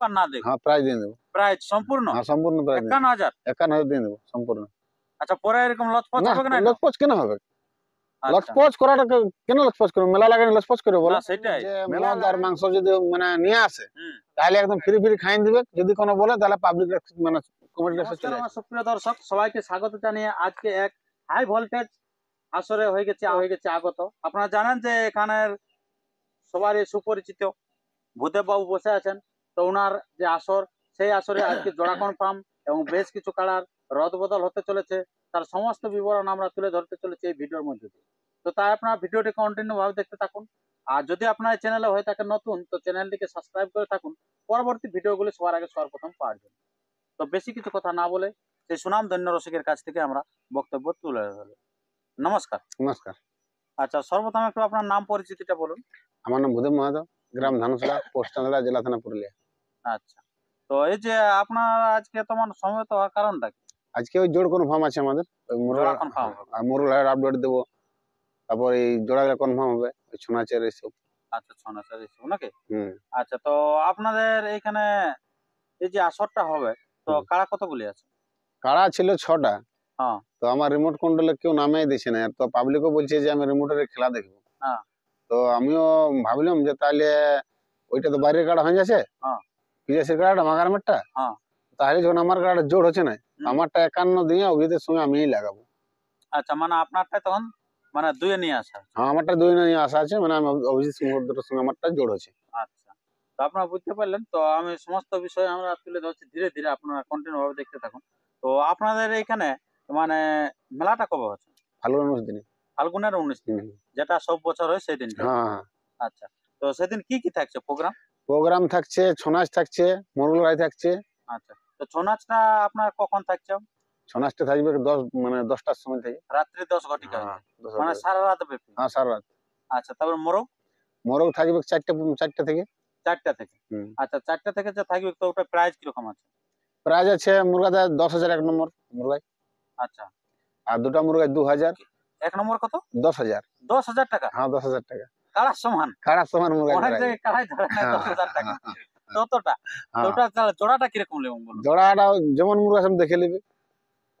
আর না দেখ হ্যাঁ প্রাইজ দিয়ে দেবো। প্রাইজ সম্পূর্ণ হ্যাঁ সম্পূর্ণ প্রাইজ 51,000। 51,000 দিয়ে দেবো সম্পূর্ণ। আচ্ছা পরে এরকম লচপচ না হবে না এটা? লচপচ কেন হবে? আচ্ছা লচপচ করাটা কেন লচপচ করবে? মেলা লাগে লচপচ করে বলো? না সেটাই যে মদ আর মাংস যদি মানে নিয়ে আসে হুম। তাহলে একদম ফ্রি ফ্রি খাইয়ে দিবে। যদি কোনো বলে তাহলে পাবলিক মানে কমিটি নমস্কার আমার সুপ্রিয় দর্শক, সবাইকে স্বাগত জানিয়ে আজকে এক হাই ভোল্টেজ আসরে হয়ে গেছে আগত। আপনারা জানেন যে এখানের সবারই সুপরিচিত ভূদেব বাবু বসে আছেন। তো ওনার যে আসর, সেই আসরে আজকে জোড়া কনফার্ম এবং বেশ কিছু কালার রদবদল হতে চলেছে, তার সমস্ত বিবরণ আমরা তুলে ধরতে চলেছি এই ভিডিওর মধ্যে দিয়ে। তো তাই আপনারা ভিডিওটি কন্টিনিউ ভাবে দেখতে থাকুন। আর যদি আপনার এই চ্যানেলে হয়ে থাকে নতুন, তো চ্যানেলটিকে সাবস্ক্রাইব করে থাকুন পরবর্তী ভিডিওগুলি সবার আগে সর্বপ্রথম পাওয়ার জন্য। তো বেশি কিছু কথা না বলে সেই সুনাম ধন্য রসিকের কাছ থেকে আমরা বক্তব্য তুলে ধরব। নমস্কার। নমস্কার। আচ্ছা সর্বপ্রথম একটু আপনার নাম পরিচিতিটা বলুন। আমার নাম ভূদেব মাহাতো, গ্রাম ধানসড়া, পোস্ট চান্দড়া, জেলা থানা পুরুলিয়া। আচ্ছা, তো এই যে আপনার আজকে তোমার সমবেত হওয়ার কারণটা কি? আজকে ওই জোড় কনফার্ম আছে আমাদের, ওই জোড়া কনফার্ম হবে। মোরল হাটের আপডেট দেবো। তারপর এই জোড়াগুলো কনফার্ম হবে, ওই ছোনাচের এইসব। আচ্ছা ছনা সারিস নাকি? হুম। আচ্ছা তো আপনাদের এইখানে এই যে আসরটা হবে, তো কারা কতগুলি আছে? কাড়া ছিল 6টা। হ্যাঁ তো আমার রিমোট কন্ট্রোলে কেউ নামেই দিছে না, তো পাবলিকও বলছে যে আমি রিমোটের খেলা দেখবো। হ্যাঁ তো আমিও ভাবলাম যে তাহলে ওইটা তো বাইরের কাড়া হয়ে যাচ্ছে, হ্যাঁ পিজাসের কাড়াটা মাগারমেরটা, হ্যাঁ তাহলে যখন আমার কাড়াটা জোড় হচ্ছে না, হুম। আমারটা 51 দিয়ে অভিজিতের সঙ্গে আমিই লাগাবো। আচ্ছা মানে আপনারটা তখন মানে দুয়ে নিয়ে আসা হচ্ছে। হ্যাঁ আমারটা 2 নিয়ে আসা আছে, মানে আমি অভিজিৎ সিংহর সঙ্গে আমারটা জোড় হচ্ছে। আচ্ছা তো আপনারা বুঝতে পারলেন, তো আমি সমস্ত বিষয় আমরা তুলে ধরছি ধীরে ধীরে, আপনারা কন্টিনিউ ভাবে দেখতে থাকুন। তো আপনাদের এইখানে মানে মেলাটা কবে হচ্ছে? ফাল্গুন 19 দিনে। ফাল্গুনের 19 দিন, হুম। যেটা সব বছর হয় সেই দিনটা। হ্যাঁ হ্যাঁ। আচ্ছা তো সেদিন কি কি থাকছে প্রোগ্রাম? প্রোগ্রাম থাকছে, ছৌ নাচ থাকছে, মোরগ লড়াই থাকছে। আচ্ছা তো ছৌ নাচটা আপনার কখন থাকছে? ছৌ নাচটা থাকবে 10টার সময় থেকে। রাত্রি 10 ঘটিকা হ্যাঁ হইতে, 10 মানে ঘটিকা। সারা রাত ব্যাপী? হ্যাঁ সারা রাত। আচ্ছা তারপর মোরগ? মোরগ থাকবে 4টা থেকে। 4টা থেকে। হুম। আচ্ছা 4টা থেকে যে থাকবে, তো ওটা প্রাইস কিরকম আছে? প্রাইজ আছে মুরগাতে 10,000 এক নম্বর মুরগায়। আচ্ছা আর 2টা মুরগায় 2,000। এক নম্বর কত? 10,000। 10,000 টাকা? হ্যাঁ 10,000 টাকা। কাড়ার সমান? কাড়ার সমান মুরগায় অনেক প্রাইজ। জায়গায় কাড়াই ধরে না হ্যাঁ 10,000 টাকা। হ্যাঁ হ্যাঁ। ততটা? তো ওটা তাহলে জোড়াটা কিরকম নেবেন বলুন? জোড়াটা যেমন মুরগা সব দেখে নিবি,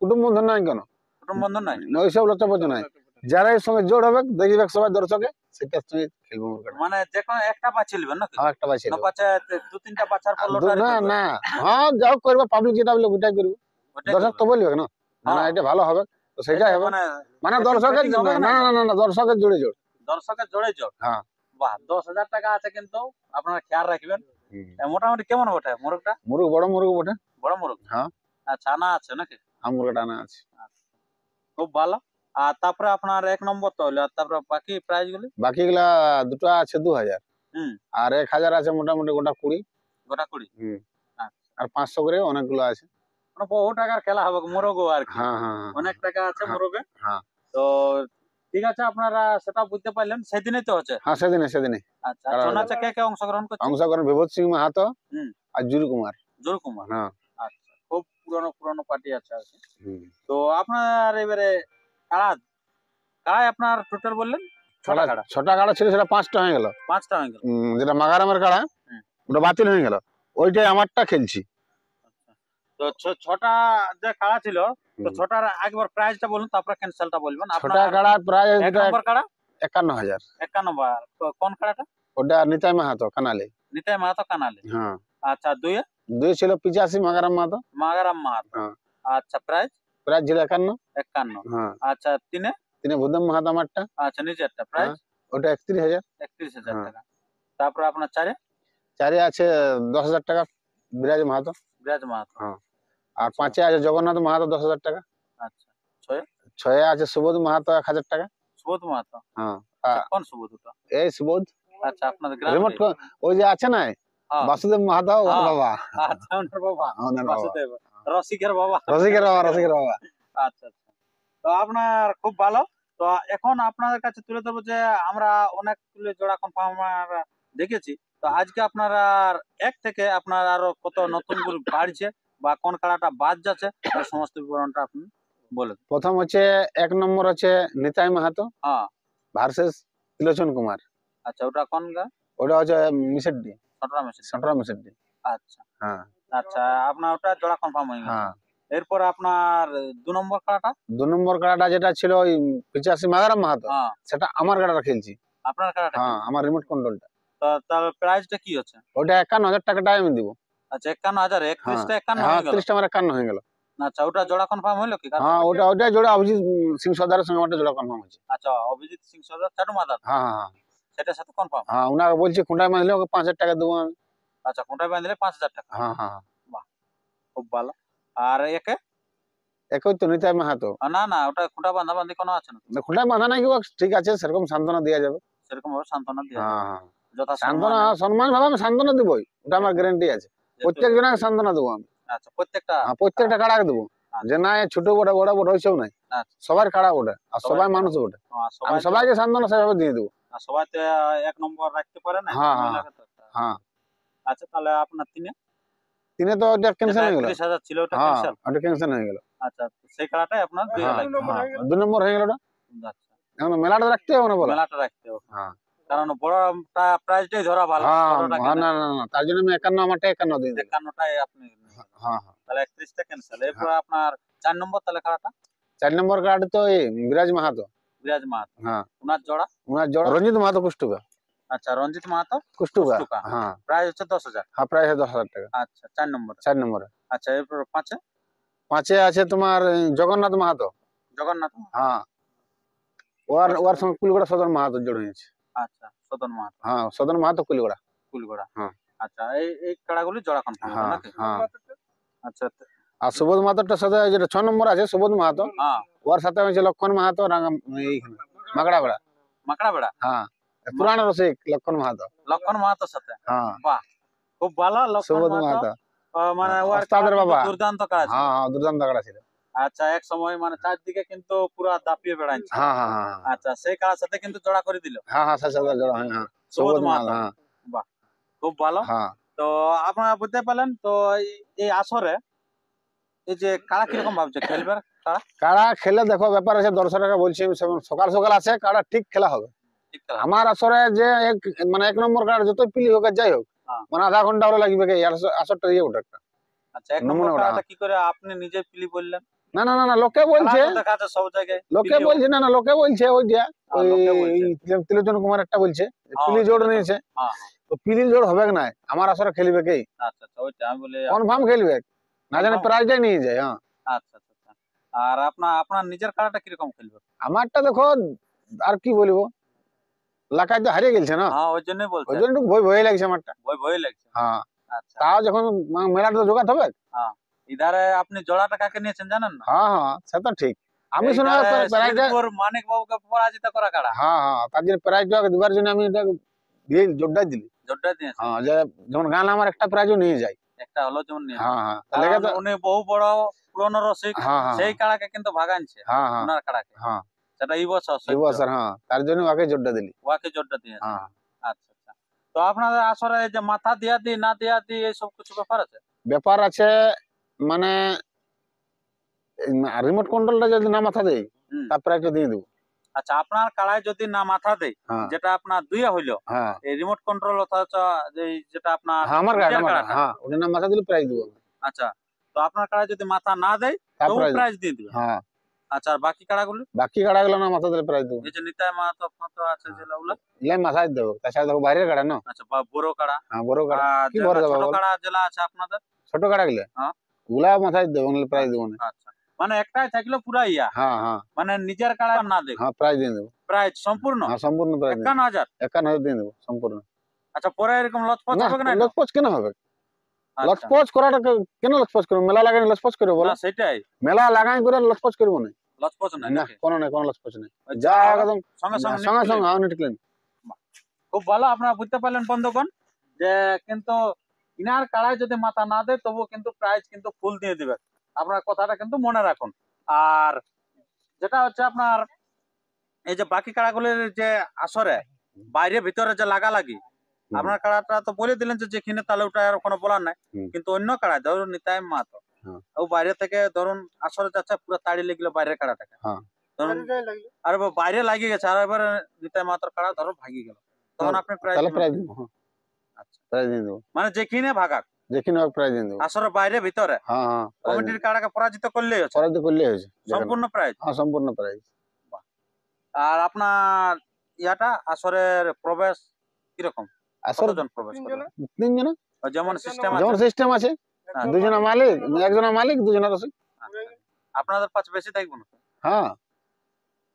কুটুম বন্ধন নাই কেন, কুটুম বন্ধন নাই? ওইসব লচপচ নাই। যারা এর সঙ্গে জোড় হবে দেখবে সবাই দর্শকে, সেটার সঙ্গে খেলবো মুরগাটা। মানে যে কোনো একটা বাছি নেবেন নাকি? হ্যাঁ একটা বাছি না নেবো। বাচ্চা 2-3টা বাছার পর লটারি না করবে? না, হ্যাঁ যাও করবে, পাবলিক যেটা বলবে ওইটাই করবে। ওটাই দর্শক করবে? তো বলবে না না হ্যাঁ এটা ভালো হবে, তো সেটাই হবে। মানে মানে betting দর্শকের ফেটিং হবে না না? না না না, দর্শকের জোড়ে জোড়। দর্শকের জোড়ে জোড়? হ্যাঁ। বাহ 10,000 টাকা আছে, কিন্তু আপনারা খেয়াল রাখবেন। মোটামুটি কেমন ওঠে মোরগটা? মুরগ বড় মুরগ বটে। বড় মোরগ? হ্যাঁ। আচ্ছা আনা আছে নাকি? হ্যাঁ মুরগটা আনা আছে। আচ্ছা, খুব ভালো। আর তারপরে আপনার 1 নম্বর তো হলো, আর তারপরে বাকি প্রাইজ গুলি? বাকিগুলা দুটো আছে 2,000, হুম আর 1,000 আছে মোটামুটি গোটা 20। গোটা 20? হুম। আচ্ছা আর 500 করে অনেকগুলো আছে। মানে বহু টাকার খেলা হবে মোরগও আর কি। হ্যাঁ হ্যাঁ অনেক টাকা আছে হ্যাঁ মোরগে। হ্যাঁ তো ঠিক আছে, আপনারা সেটা বুঝতে পারলেন, সেদিনই তো হচ্ছে? হ্যাঁ সেদিনে সেদিনে আচ্ছা ছৌ নাচে কে কে অংশগ্রহণ করছে? অংশগ্রহণ বিভূত সিং মাহাতো হুম আর জুরু কুমার। জোর কুমার? হ্যাঁ। আচ্ছা খুব পুরনো পুরনো পার্টি আছে আর কি। হুম। তো আপনার এবারে কাড়া কাড়ায় আপনার টোটাল বললেন 6টা কাড়া? 6টা কাড়া ছিল, সেটা 5টা হয়ে গেল। 5টা হয়ে গেল? যেটা মাগারামের কাড়া হুম। ওটা বাতিল হয়ে গেল, ওইটাই আমারটা খেলছি। আচ্ছা তো 6টা যে কাড়া ছিল, তো 6টার একবার প্রাইসটা বলুন, তারপর ক্যান্সেলটা বলবেন। 6টা আপনার কাড়া প্রায় 1 নম্বর কাড়া 51,000। 51 বার, কোন কাড়াটা? ওটা নিতাই মাহাতো কানালে। নিতাই মাহাতো কানালে? হ্যাঁ। আচ্ছা 2 এ? 2 ছিল 85 মাগারাম মাহাতো। মাগারাম মাহাতো? হ্যাঁ। আচ্ছা প্রাইস? প্রায় ছিল 51। 51? হ্যাঁ। আচ্ছা 3 এ? 3 ভূদেব মাহাতো আমারটা। আচ্ছা নিজেরটা হ্যাঁ প্রাইস? ওটা 31,000। 31,000 হ্যাঁ। টাকা। তারপর আপনার 4 এ? 4 আছে 10,000 টাকা বিরাজ মাহাতো। বিরাজ মাহাতো? হ্যাঁ। আর আচ্ছা 5 আছে জগন্নাথ মাহাতো 10,000 টাকা। আচ্ছা 6 এ? 6 আছে সুবোধ মাহাতো 1,000 টাকা। সুবোধ মাহাতো? হ্যাঁ। আচ্ছা কোন সুবোধ ওটা? এই সুবোধ আচ্ছা আপনাদের গ্রামে? রিমোট ওই যে আছে না হ্যাঁ বাসুদেব মাহাতো ওর হ্যাঁ। বাবা। আচ্ছা ওনার বাবা? ওনার বাবা। বাসুদেব রসিকের বাবা? রসিকের বাবা, রসিকের বাবা। আচ্ছা আচ্ছা, তো আপনার খুব ভালো। তো এখন আপনাদের কাছে তুলে ধরবো যে আমরা অনেকগুলো জোড়া কনফার্ম দেখেছি, তো আজকে আপনারা 1 থেকে আপনার আরো কত নতুন গুলো বাড়ছে বা কোন খেলাটা বাদ যাচ্ছে, তার সমস্ত বিবরণটা আপনি বলেন। প্রথম হচ্ছে 1 নম্বর হচ্ছে নিতাই মাহাতো হ্যাঁ ভার্সেস ত্রিলোচন কুমার। আচ্ছা ওটা কোন গা? ওটা হচ্ছে মিসেড্ডি, ছটরা মেশিন? সেন্ট্রাল মিসেড্ডি। আচ্ছা হ্যাঁ আচ্ছা, আপনার ওটা জোড়া কনফার্ম হয়ে গেছে। হ্যাঁ। এরপর আপনার 2 নম্বর কাড়াটা? 2 নম্বর কাড়াটা যেটা ছিল ওই 85 মাগারাম মাহাতো, হ্যাঁ, সেটা আমার কাড়াটা খেলছি। আপনার কাড়াটা হ্যাঁ, কিনছেন। আমার রিমোট কন্ট্রোলটা। তো তার প্রাইসটা কি হচ্ছে? ওটা 51,000 টাকাটাই আমি দিব। আচ্ছা 51,000, হ্যাঁ 31টা 51 হ্যাঁ, হয়ে গেল। 30টা আমার 51 হয়ে গেল। আচ্ছা, ওটা জোড়া কনফার্ম হইলো কি কার হ্যাঁ, সঙ্গে? ওটা জোড়া অভিজিৎ সিং সর্দারের সঙ্গে ওটা জোড়া কনফার্ম হয়েছে। আচ্ছা, অভিজিৎ সিং সর্দার চাটু মাদার, হ্যাঁ হ্যাঁ সেটার সাথে কনফার্ম। হ্যাঁ, ওনাকে বলছি খুঁটায় মারলে ওকে 5,000 টাকা দেবো আমি। আচ্ছা, কোনটায় বাঁধলে 5,000 টাকা। হ্যাঁ হ্যাঁ। বাহ, খুব ভালো। আর একে? একই তো নিতাই মাহাতো। না না, ওটা খুঁটা বাঁধাবাঁধি কোনো আছে না? খুঁটায় বাঁধা নাই কি, ও ঠিক আছে, সেরকম সান্ত্বনা দেওয়া যাবে। সেরকম ভাবে সান্ত্বনা দেওয়া হ্যাঁ যাবে। হ্যাঁ, যথা সান্ত্বনা সম্মানে। সম্মান ভাবে আমি সান্ত্বনা দেবোই, ওটা আমার গ্যারান্টি আছে। প্রত্যেক জনকে সান্ত্বনা দেবো আমি। আচ্ছা, প্রত্যেকটা? হ্যাঁ, প্রত্যেকটা কাড়াকে দেবো। যে না এ ছোট বড় বড় বড় হয়েছেও নাই, আচ্ছা, সবার কাড়া ওটা, আর সবাই সবাই কাড়া। মানুষ ওটা। আর আমি সবাই সবাইকে সান্ত্বনা সেভাবে দিয়ে দেবো। সবাই তো 1 নম্বর রাখতে পারে না, হ্যাঁ, সময় হ্যাঁ, লাগে তো একটা। হ্যাঁ। আচ্ছা, তাহলে আপনার তিনে? তিনে তো ওটা যেটা ক্যান্সেল হয়ে গেল। 31,000 ছিল ওটা হ্যাঁ, ক্যান্সেল? ওটা ক্যান্সেল হয়ে গেল। আচ্ছা, সেই খেলাটাই আপনার দুইয়ে হ্যাঁ লাগবে। হ্যাঁ, 2 নম্বর হয়ে গেল ওটা। আচ্ছা, এখন মেলাটা রাখতে হবে না বলো। মেলাটা রাখতে হবে। হ্যাঁ কারণ বড়টা প্রাইজটাই ধরা ভালো, হ্যাঁ ছোটটা হ্যাঁ, কেন? না না না, তার জন্য আমি 51 আমারটা 51 দিয়ে দেবো। 51টাই আপনি নিয়ে নেবেন। হ্যাঁ হ্যাঁ। তাহলে 31টা ক্যান্সেল। এরপর আপনার 4 নম্বর তাহলে খেলাটা? 4 নম্বর কার্ড তো এই বিরাজ মাহাতো। বিরাজ মাহাতো, হ্যাঁ, ওনার জোড়া? ওনার জোড়া রঞ্জিত মাহাতো কুষ্টুকা। আচ্ছা, রঞ্জিত মাহাতো কুষ্টুকা। কুষ্টুকা। হ্যাঁ প্রাইস হচ্ছে 10,000। হ্যাঁ, প্রায় 10,000 টাকা। আচ্ছা, 4 নম্বর। 4 নম্বরে। আচ্ছা, এরপর 5-এ? 5-এ আছে তোমার জগন্নাথ মাহাতো। জগন্নাথ। হ্যাঁ, ওর সঙ্গে কুলগড়া সদর মাহাতো জোড় হয়েছে। আচ্ছা, সদন মাহাতো, হ্যাঁ, সদর মাহাতো কুলগড়া। কুলগড়া। হ্যাঁ আচ্ছা, এই এই খেলাগুলি জোড়া কনফার্ম হলো হ্যাঁ নাকি? হ্যাঁ। আচ্ছা আর সুবোধ মাহাতোর সাথে যেটা 6 নম্বর আছে সুবোধ মাহাতো, হ্যাঁ, ওর সাথে হয়েছে লক্ষণ মাহাতো রাঙা এইখানে মাগড়া বেড়া। মাকড়া বেড়া। হ্যাঁ, পুরানো রসিক লক্ষণ মাহাতো। লক্ষণ মাহাতোর সাথে? হ্যাঁ, বাহ, খুব ভালো। লক্ষণ সুবোধ মাহাতো মাহাতো। মানে ওর ওস্তাদের খেলা কিন্তু বাবা। দুর্দান্ত খেলা ছিল। হ্যাঁ হ্যাঁ, দুর্দান্ত কাড়া ছিল। আচ্ছা, এক সময় মানে চারদিকে কিন্তু পুরা দাপিয়ে বেড়াচ্ছে। হ্যাঁ হ্যাঁ হ্যাঁ আচ্ছা, সেই খেলার সাথে কিন্তু জোড়া করে দিল হ্যাঁ হ্যাঁ, সাথে জোড়া হয়। হ্যাঁ, সুবোধ সুবোধ মাহাতো। মাহাতো। হ্যাঁ বাহ, খুব ভালো। হ্যাঁ। তো আপনারা বুঝতে পারলেন তো এই আসরে এই যে কারা কিরকম ভাবছে খেলবে কারা? কাড়া খেলে দেখো ব্যাপার আছে, দর্শকরা বলছে সকাল সকাল আছে কাড়া ঠিক খেলা হবে। ঠিক খেলা? আমার আসরে যে মানে 1 নম্বর কাড়া যত পিলি হোক আর যাই হোক, হ্যাঁ। মানে আধা ঘন্টা হলে লাগবে কি আসরটা দিয়ে ওঠে একটা। আচ্ছা, 1 নম্বর নমুনা ওটা। খেলাটা কি করে আপনি নিজে পিলি বললেন? না না না না, লোকে বলছে, খেলা তো দেখা যাচ্ছে সব জায়গায় লোকে পিলি বলছে, না না, লোকে বলছে ওই দিয়া ওই লোকে বলছে। ত্রিলোচন কুমার একটা বলছে হ্যাঁ, পিলি জোড় নিয়েছে। হ্যাঁ, তো পিলি জোড় হবে না, আমার আসরে খেলবে কি আচ্ছা আচ্ছা, ওইটা আমি বলি। কনফার্ম খেলবে, না জানি Confirm? প্রাইজটাই নিয়ে যায়। হ্যাঁ, আচ্ছা আচ্ছা আচ্ছা। আর আপনার নিজের খেলাটা কিরকম খেলবে? আমারটা দেখো আর কি বলবো, লাকাই তো হারিয়ে গেছে না, হ্যাঁ, ওই জন্যই ওই বলছেন। জন্য একটু ভয় ভয় লাগছে আমারটা। ভয় লাগছে। হ্যাঁ, আচ্ছা, তাও যখন মেলাটা জোগাতে হবে। হ্যাঁ। ইধারে আপনি জোড়াটা কাকে নিয়েছেন জানেন না? হ্যাঁ হ্যাঁ, সেটা ঠিক। আমি শোনা এইধারে প্রাইজটা, শ্রীপুর মানিক বাবুকে পরাজিত করা কাড়া। হ্যাঁ হ্যাঁ, তার জন্য প্রাইজটা দিবার জন্য আমি এটা দিয়ে জোরদার দিলি। জোরটা দিয়েছেন। হ্যাঁ, যে যেমন গান আমার একটা প্রাইজও নিয়ে যায়। একটা হলো যেমন নিয়ে। হ্যাঁ হ্যাঁ, তাহলে কারণ তো উনি বহু বড় পুরনো রসিক, হ্যাঁ হ্যাঁ সেই কাড়াকে কিন্তু ভাগানছে হ্যাঁ হ্যাঁ ওনার কাড়াকে। হ্যাঁ, সেটা এই বছর এই বছর। হ্যাঁ, তার জন্য ওকে জোরদার দিলি। ওয়াকে জোরটা দিয়েছে। হ্যাঁ, আচ্ছা আচ্ছা। তো আপনাদের আসরে এই যে মাথা দিয়া দি না দিয়া দি এইসব কিছু ব্যাপার আছে? ব্যাপার আছে, মানে রিমোট কন্ট্রোলটা যদি না মাথা দেই হুম। তার প্রাইজটা দিয়ে দেবো। আচ্ছা, আপনার কাড়ায় যদি না মাথা দেয়, হ্যাঁ যেটা আপনার দুইয়া হইলো, হ্যাঁ এই রিমোট কন্ট্রোল অথচ যেটা আপনার হ্যাঁ, আমার গাড়ি নিজের আমার কাড়াটা। হ্যাঁ, ওটা না মাথা দিলে প্রাইজ দেবো। আচ্ছা, তো আপনার কাড়ায় যদি মাথা না দেয় তার তবু প্রাইজ। প্রাইজ দিয়ে দিবে। হ্যাঁ, আচ্ছা, আর বাকি কাড়াগুলো? বাকি গাড়াগুলো না মাথা দিলে প্রাইজ দেবো। এই যে নিতাই মাহাতো ফাতো আছে যে ওগুলা? ইলাই মাথায় দেবো, তাছাড়া দেখো বাইরের গাড়া না। আচ্ছা, বড় কাড়া। হ্যাঁ, বড় গাড়া আর কি ভরে দেবো ছোট বল? কাড়া যেগুলা আছে আপনাদের? ছোট গাড়া গুলো হ্যাঁ। ওগুলা মাথায় দেবো, নাহলে প্রাইজ দেবো না। আচ্ছা, মানে একটাই থাকলো পুরা ইয়া, হ্যাঁ হ্যাঁ মানে নিজের কাড়া না দেখ হ্যাঁ, প্রাইজ দিয়ে দেবো। প্রাইজ সম্পূর্ণ হ্যাঁ, সম্পূর্ণ প্রাইজ দেবো। 51,000। 51,000 দিয়ে দেবো সম্পূর্ণ। আচ্ছা, পরে এরকম লচপচ না, হবে না? লচপচ কেন হবে? আচ্ছা, লচপচ করাটা কেন লচপচ করবো? মেলা লাগাই লচপচ করবো বলো? না সেটাই মেলা লাগাই করে লচপচ করবো না। লচপচ নাই না, নাকি? কোনো নাই, কোনো লচপচ নেই। ওই যা যা একদম সঙ্গে সঙ্গে সঙ্গে নিয়ে সঙ্গে চলে। Net clean. খুব ভালো, আপনারা বুঝতে পারলেন বন্ধুগণ, যে কিন্তু ইনার কাড়ায় যদি মাথা না দেয় তবু কিন্তু প্রাইজ কিন্তু ফুল দিয়ে দিবে। আপনার কথাটা কিন্তু মনে রাখুন। আর যেটা হচ্ছে আপনার এই যে বাকি কাড়াগুলির যে আসরে বাইরে ভিতরে যে লাগালাগি, আপনার কাড়াটা তো বলে দিলেন যে যেখানে, তাহলে ওটা আর কোনো বলার নাই। হুম। কিন্তু অন্য কাড়ায় ধরুন নিতাই মাহাতো, হ্যাঁ। ও বাইরে থেকে ধরুন আসরে যাচ্ছে পুরো তাড়ি লেগলো বাইরের কাড়াটাকে, হ্যাঁ। ধরুন আর বাইরে লাগিয়ে গেছে, আর এবার নিতাই মাহাতোর কাড়া ধরুন ভাগি গেল, তখন আপনি প্রাইজ তাহলে দিবেন? প্রাইজ দেবো। হ্যাঁ, আচ্ছা, প্রাইজ দিয়ে দেবো। মানে যেখানে ভাগাক দেখি না প্রাইজ দেবো। আসরের বাইরে ভিতরে হ্যাঁ হ্যাঁ কমিটির কাড়াকে পরাজিত করলেই হচ্ছে পরাজিত করলেই হয়েছে। সম্পূর্ণ প্রাইজ। হ্যাঁ সম্পূর্ণ প্রাইজ। আর আপনার ইয়াটা আসরের প্রবেশ কিরকম, আসর কতজন প্রবেশ করবে? 3 জন, ও যেমন সিস্টেম যেমন আছে সিস্টেম আছে, হ্যাঁ। 2 জনা মালিক, একজনা মালিক 2 জনা রসিক। আপনাদের পাঁচ বেশি থাকবে না? হ্যাঁ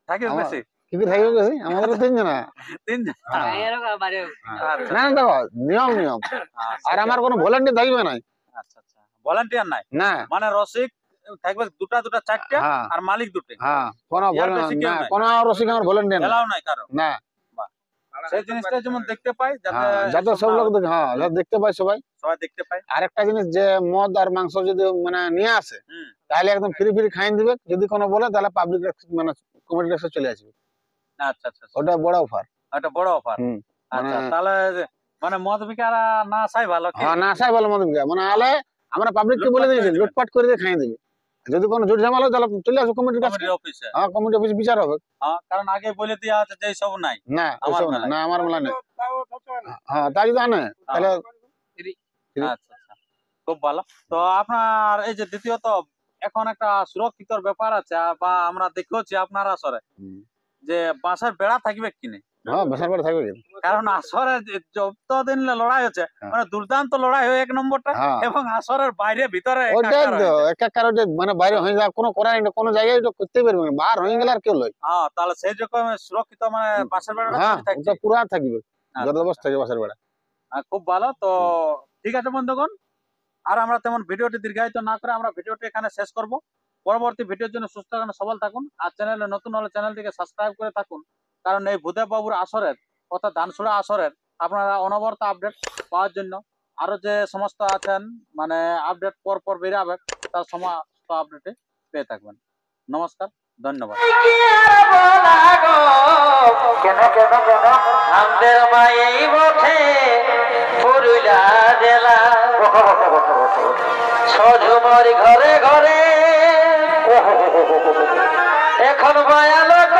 থাকবে আমার- বেশি? কি কি থাকবে বেশি? আমাদের 3 জনা। 3 জন? হ্যাঁ। আচ্ছা, না না দেখো নিয়ম নিয়ম। আর আমার কোনো ভলান্টিয়ার থাকবে না। আচ্ছা আচ্ছা ভলান্টিয়ার নাই না মানে রসিক থাকবে দুটা দুটা চারটা হ্যাঁ আর মালিক দুটো, হ্যাঁ কোনো ইয়ার বেশি কেউ নাই? কোনো রসিক আমার ভলান্টিয়ার না। এলাও নাই কারো? না সেই জিনিসটা যেমন দেখতে পাই যাতে হ্যাঁ, যাতে সব লোক হ্যাঁ যাতে দেখতে পায় সবাই। সবাই দেখতে পায়। আর একটা জিনিস যে মদ আর মাংস যদি মানে নিয়ে আসে হুম তাহলে একদম ফ্রি ফ্রি খাইয়ে দিবে, যদি কোনো বলে তাহলে পাবলিক মানে কমিটি কাছে চলে আসবে। আচ্ছা আচ্ছা আচ্ছা। ওটা বড় অফার। একটা বড় অফার। হুম আচ্ছা মানে- তাহলে মানে মদ বিকারা না আসাই ভালো কি? হ্যাঁ না আসাই ভালো মদ বিক্রি মানে আলে আমরা পাবলিককে বলে লুটপাট করে দিয়েছি দিবে। লুটপাট করে দিয়ে খাইয়ে দিবে। যদি কোনো জোর ঝামেলা হয় তাহলে চলে আসবে কমিটির কাছে। কমিটির অফিসে। হ্যাঁ কমিটি অফিস বিচার হবে। হ্যাঁ কারণ আগে বলে দেওয়া আছে যে সব নাই। না আমার ওইসব না, মেলায়। না আমার মেলা নেই। হ্যাঁ তা যদি আনে তাহলে আচ্ছা আচ্ছা খুব ভালো। তো আপনার এই যে দ্বিতীয়ত এখন একটা সুরক্ষিতর ব্যাপার আছে বা আমরা দেখেছি আপনার আসরে যে বাঁশের বেড়া থাকবে কিনে, হ্যাঁ বেসার করে থাকবে কিন্তু। কারণ আসরে যতদিন লড়াই হচ্ছে হ্যাঁ। মানে দুর্দান্ত লড়াই হয় এক নম্বরটা হ্যাঁ এবং আসরের বাইরে ভিতরে ওইটাই একাকার তো হয়ে যায়। একটা কারণে মানে বাইরে হয়ে যায় কোনো করার নেই, কোনো জায়গায় এটা করতে পারবে না, বার হয়ে গেলে আর কেউ লয়। হ্যাঁ তাহলে সেই রকম সুরক্ষিত মানে বাঁশের বেড়াটা হ্যাঁ তৈরি থাকছে। ওটা পুরা থাকবে, আচ্ছা, যত বছর থাকবে বাসার বেড়া। খুব ভালো। তো ঠিক আছে বন্ধুগণ, আর আমরা তেমন ভিডিওটি দীর্ঘায়িত না করে আমরা ভিডিওটি এখানে শেষ করব। পরবর্তী ভিডিওর জন্য সুস্থ থাকুন, সবল থাকুন আর চ্যানেলে নতুন হলে চ্যানেলটিকে সাবস্ক্রাইব করে থাকুন, কারণ এই ভূদেব বাবুর আসরের অর্থাৎ ধানসুড়া আসরের আপনারা অনবরত আপডেট পাওয়ার জন্য আরো যে সমস্ত আছেন মানে আপডেট পর পর বেরাবে তার সমস্ত আপডেটে পেয়ে থাকবেন। নমস্কার, ধন্যবাদ। আমাদের মায়েই বটে পুরুলিয়া জেলা সজুমর ঘরে ঘরে এখন মায়া লোক